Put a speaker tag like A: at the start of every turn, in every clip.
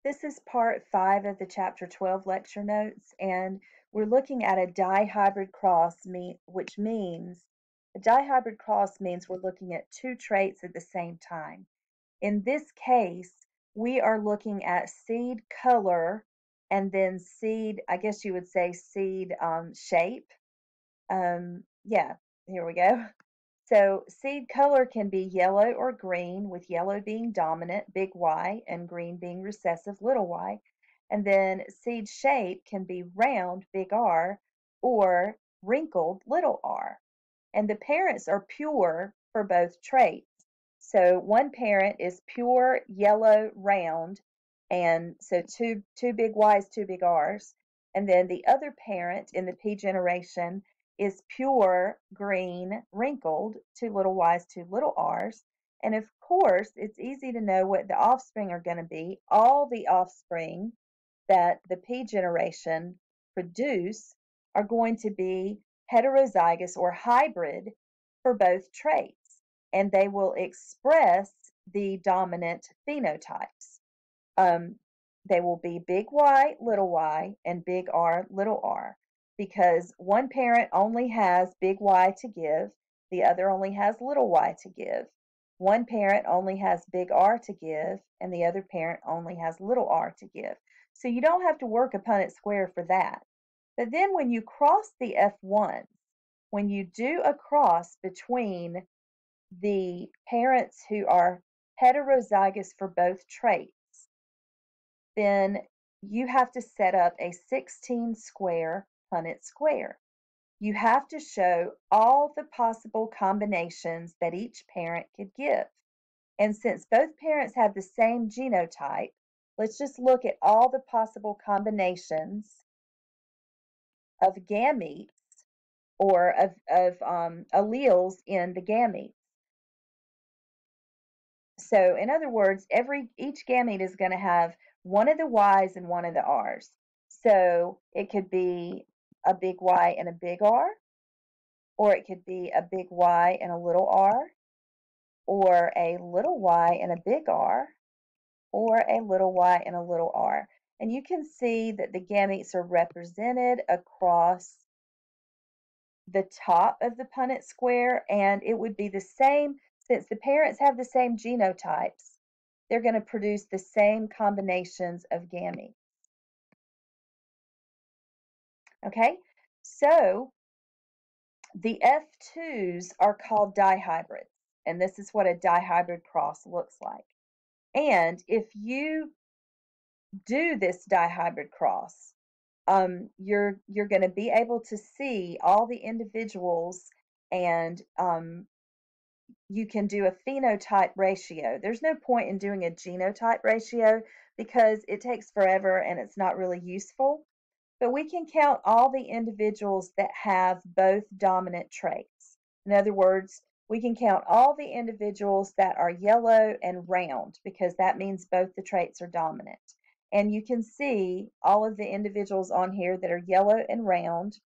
A: This is part 5 of the Chapter 12 lecture notes, and we're looking at a dihybrid cross, which means a dihybrid cross means we're looking at two traits at the same time. In this case, we are looking at seed color and then seed, I guess you would say seed shape. Yeah, here we go. So seed color can be yellow or green, with yellow being dominant, big Y, and green being recessive, little y. And then seed shape can be round, big R, or wrinkled, little r. And the parents are pure for both traits. So one parent is pure, yellow, round, and so two big Y's, two big R's. And then the other parent in the P generation is pure, green, wrinkled, two little Y's, two little R's. And of course, it's easy to know what the offspring are going to be. All the offspring that the P generation produce are going to be heterozygous or hybrid for both traits, and they will express the dominant phenotypes. They will be big Y, and big R, little r, because one parent only has big Y to give, the other only has little y to give. One parent only has big R to give, and the other parent only has little r to give. So you don't have to work a Punnett square for that. But then when you cross the F1s, when you do a cross between the parents who are heterozygous for both traits, then you have to set up a 16 square Punnett square. You have to show all the possible combinations that each parent could give. And since both parents have the same genotype, let's just look at all the possible combinations of gametes or of alleles in the gametes. So in other words, each gamete is going to have one of the Y's and one of the R's. So it could be a big Y and a big R, or it could be a big Y and a little r, or a little y and a big R, or a little y and a little r. And you can see that the gametes are represented across the top of the Punnett square, and it would be the same since the parents have the same genotypes. They're going to produce the same combinations of gametes. Okay, so the F2s are called dihybrids, and this is what a dihybrid cross looks like. And if you do this dihybrid cross, you're going to be able to see all the individuals, and you can do a phenotype ratio. There's no point in doing a genotype ratio because it takes forever and it's not really useful. But we can count all the individuals that have both dominant traits. In other words, we can count all the individuals that are yellow and round because that means both the traits are dominant. And you can see all of the individuals on here that are yellow and round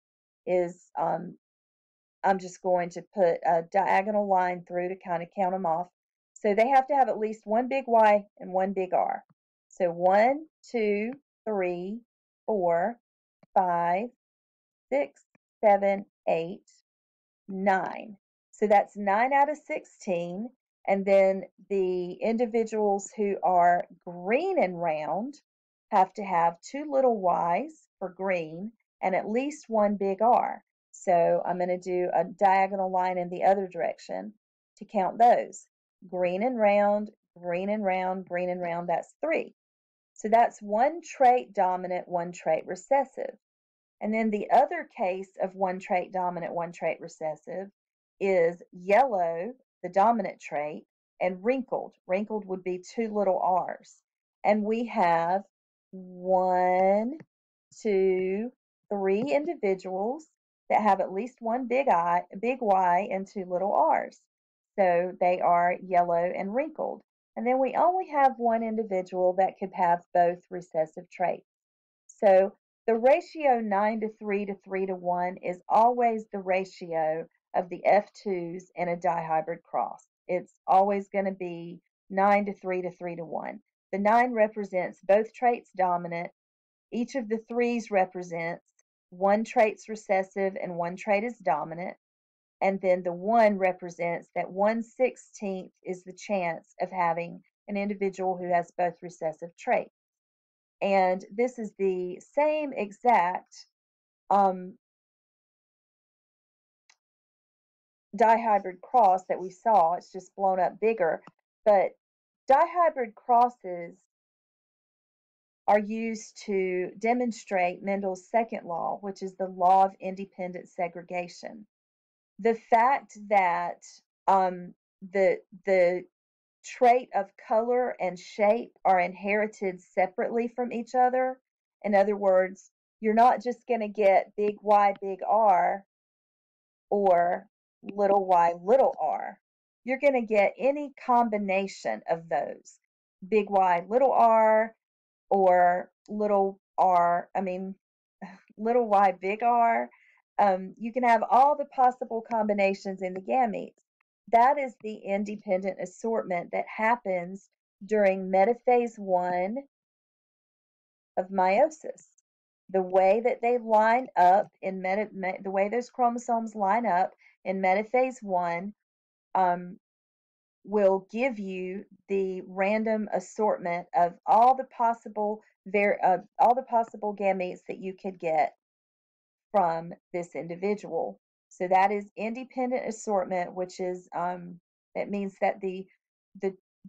A: is, I'm just going to put a diagonal line through to kind of count them off. So they have to have at least one big Y and one big R. So 1, 2, 3, 4, 5, 6, 7, 8, 9. So that's 9 out of 16. And then the individuals who are green and round have to have two little y's for green and at least one big R. So I'm going to do a diagonal line in the other direction to count those. Green and round, green and round, green and round, that's 3. So that's one trait dominant, one trait recessive. And then the other case of one trait dominant, one trait recessive is yellow, the dominant trait, and wrinkled. Wrinkled would be two little r's. And we have 1, 2, 3 individuals that have at least one big Y, and two little r's. So they are yellow and wrinkled. And then we only have one individual that could have both recessive traits. So the ratio 9 to 3 to 3 to 1 is always the ratio of the F2s in a dihybrid cross. It's always going to be 9 to 3 to 3 to 1. The 9 represents both traits dominant. Each of the 3s represents one trait's recessive and one trait is dominant. And then the 1 represents that 1/16 is the chance of having an individual who has both recessive traits. And this is the same exact dihybrid cross that we saw. It's just blown up bigger. But dihybrid crosses are used to demonstrate Mendel's second law, which is the law of independent segregation. The fact that the trait of color and shape are inherited separately from each other. In other words, you're not just going to get big Y, big R, or little y, little r. You're going to get any combination of those. Big Y, little r, or little y, big R. You can have all the possible combinations in the gametes. That is the independent assortment that happens during metaphase 1 of meiosis. The way that they line up in the way those chromosomes line up in metaphase 1 will give you the random assortment of all the possible gametes that you could get from this individual. So that is independent assortment, which is that means that the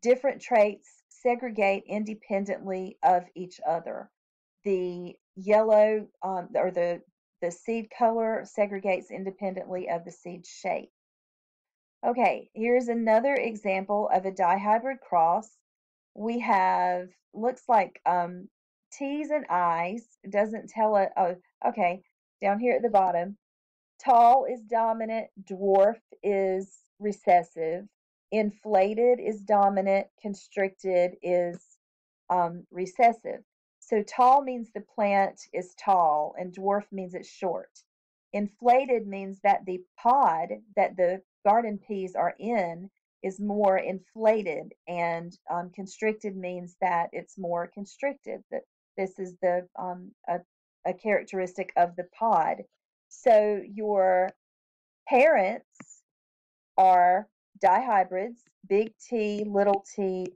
A: different traits segregate independently of each other. The yellow or the seed color segregates independently of the seed shape. Okay, here's another example of a dihybrid cross. We have, looks like T's and I's. It doesn't tell it. Oh, okay, down here at the bottom. Tall is dominant, dwarf is recessive, inflated is dominant, constricted is recessive. So tall means the plant is tall and dwarf means it's short. Inflated means that the pod that the garden peas are in is more inflated, and constricted means that it's more constricted. That this is a characteristic of the pod. So your parents are dihybrids, big T,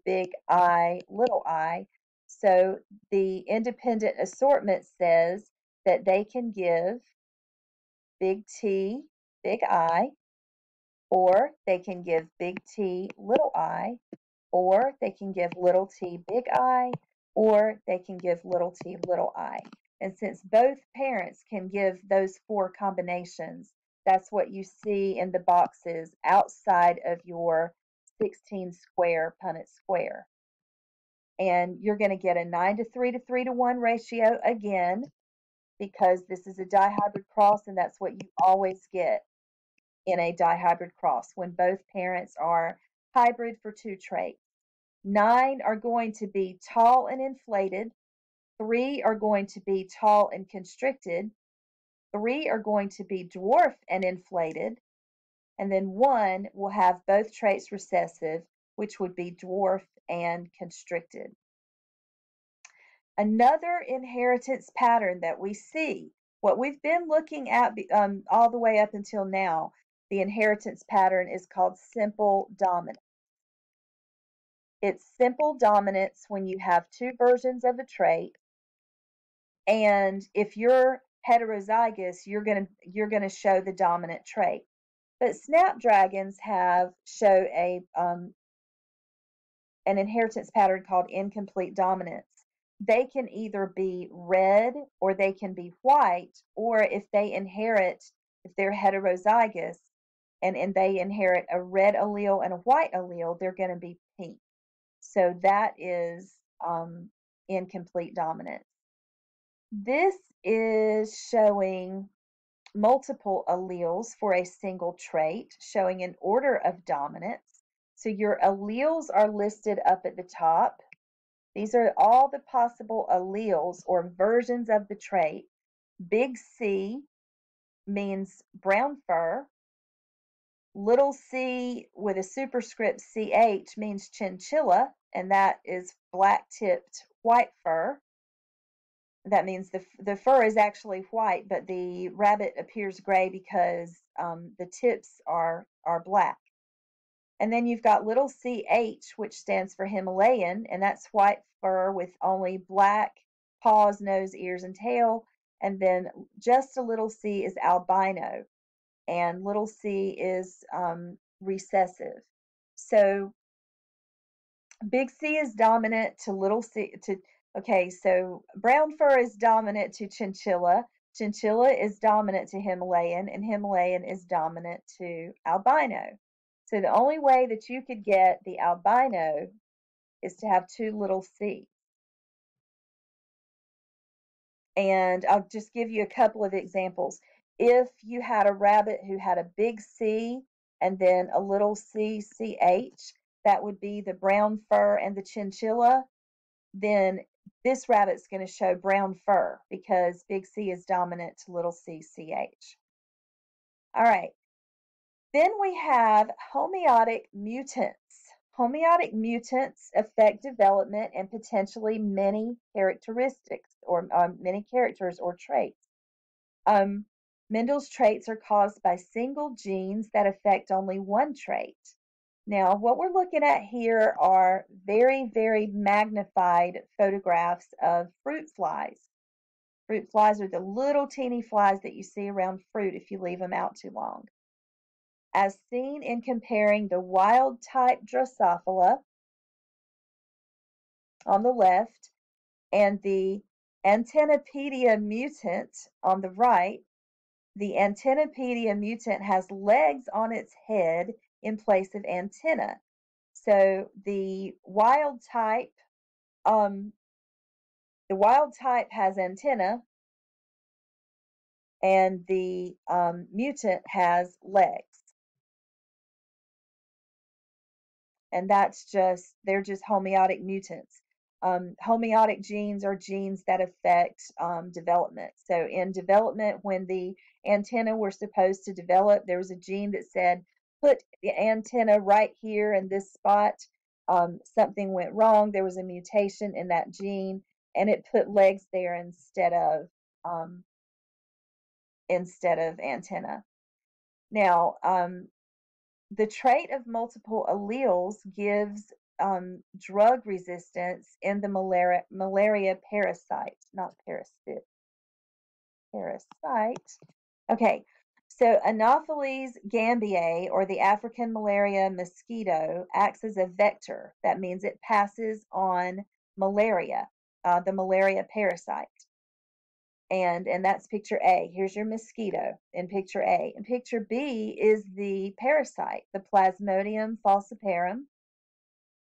A: big I, little I. So the independent assortment says that they can give big T, big I, or they can give big T, little I, or they can give little t, big I, or they can give little t, little I. And since both parents can give those 4 combinations, that's what you see in the boxes outside of your 16 square Punnett square. And you're going to get a 9:3 to 3:1 ratio again, because this is a dihybrid cross, and that's what you always get in a dihybrid cross when both parents are hybrid for 2 traits. 9 are going to be tall and inflated. 3 are going to be tall and constricted. 3 are going to be dwarf and inflated. And then 1 will have both traits recessive, which would be dwarf and constricted. Another inheritance pattern that we see, what we've been looking at all the way up until now, the inheritance pattern is called simple dominance. It's simple dominance when you have 2 versions of a trait, and if you're heterozygous, you're going to show the dominant trait. But snapdragons show an inheritance pattern called incomplete dominance. They can either be red or they can be white, or if they're heterozygous and they inherit a red allele and a white allele, they're going to be pink. So that is incomplete dominance. This is showing multiple alleles for a single trait, showing an order of dominance. So your alleles are listed up at the top. These are all the possible alleles or versions of the trait. Big C means brown fur. Little c with a superscript ch means chinchilla. and that is black-tipped white fur. That means the fur is actually white, but the rabbit appears gray because the tips are black. And then you've got little ch, which stands for Himalayan, and that's white fur with only black paws, nose, ears, and tail. And then just a little c is albino, and little c is recessive. So big C is dominant to little c to, okay, so brown fur is dominant to chinchilla. Chinchilla is dominant to Himalayan, and Himalayan is dominant to albino. So the only way that you could get the albino is to have two little c. And I'll just give you a couple of examples. If you had a rabbit who had a big C and then a little CCH, that would be the brown fur and the chinchilla. Then this rabbit's going to show brown fur because big C is dominant to little CCH. All right. Then we have homeotic mutants. Homeotic mutants affect development and potentially many characteristics or many characters or traits. Mendel's traits are caused by single genes that affect only one trait. Now, what we're looking at here are very, very magnified photographs of fruit flies. Fruit flies are the little teeny flies that you see around fruit if you leave them out too long. As seen in comparing the wild type Drosophila on the left and the Antennapedia mutant on the right, the Antennapedia mutant has legs on its head in place of antenna. So the wild type has antenna, and the mutant has legs. And they're just homeotic mutants. Homeotic genes are genes that affect development. So in development, when the antenna were supposed to develop, there was a gene that said, put the antenna right here in this spot. Something went wrong. There was a mutation in that gene, and it put legs there instead of antenna. Now, the trait of multiple alleles gives drug resistance in the malaria parasite, not parasite. Parasite. Okay, so Anopheles gambiae, or the African malaria mosquito, acts as a vector. That means it passes on malaria, the malaria parasite. And that's picture A. Here's your mosquito in picture A. And picture B is the parasite, the Plasmodium falciparum,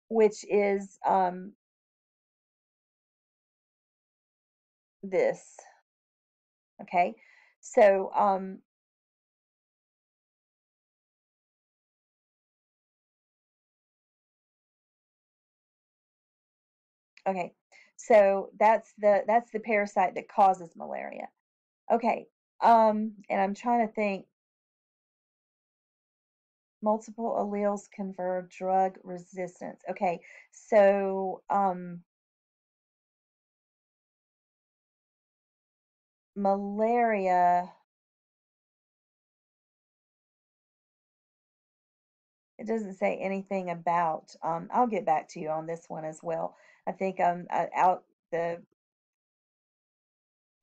A: which is this. Okay, so okay, so that's the parasite that causes malaria. Okay, and I'm trying to think. Multiple alleles confer drug resistance. Okay, so malaria, it doesn't say anything about. I'll get back to you on this one as well. I think out the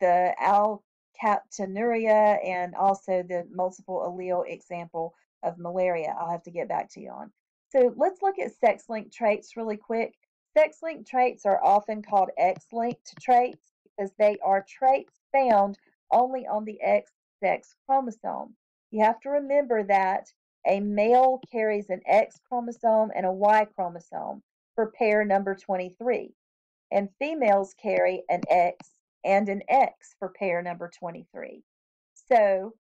A: alkaptonuria and also the multiple allele example of malaria. I'll have to get back to you on. So let's look at sex-linked traits really quick. Sex-linked traits are often called X-linked traits because they are traits found only on the X sex chromosome. You have to remember that a male carries an X chromosome and a Y chromosome for pair number 23, and females carry an X and an X for pair number 23. So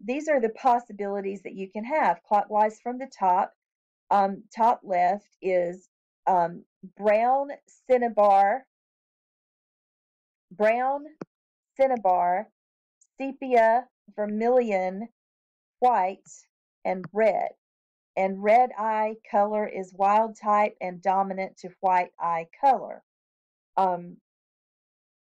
A: these are the possibilities that you can have. Clockwise from the top, top left is brown cinnabar, sepia, vermilion, white, and red. and red eye color is wild type and dominant to white eye color.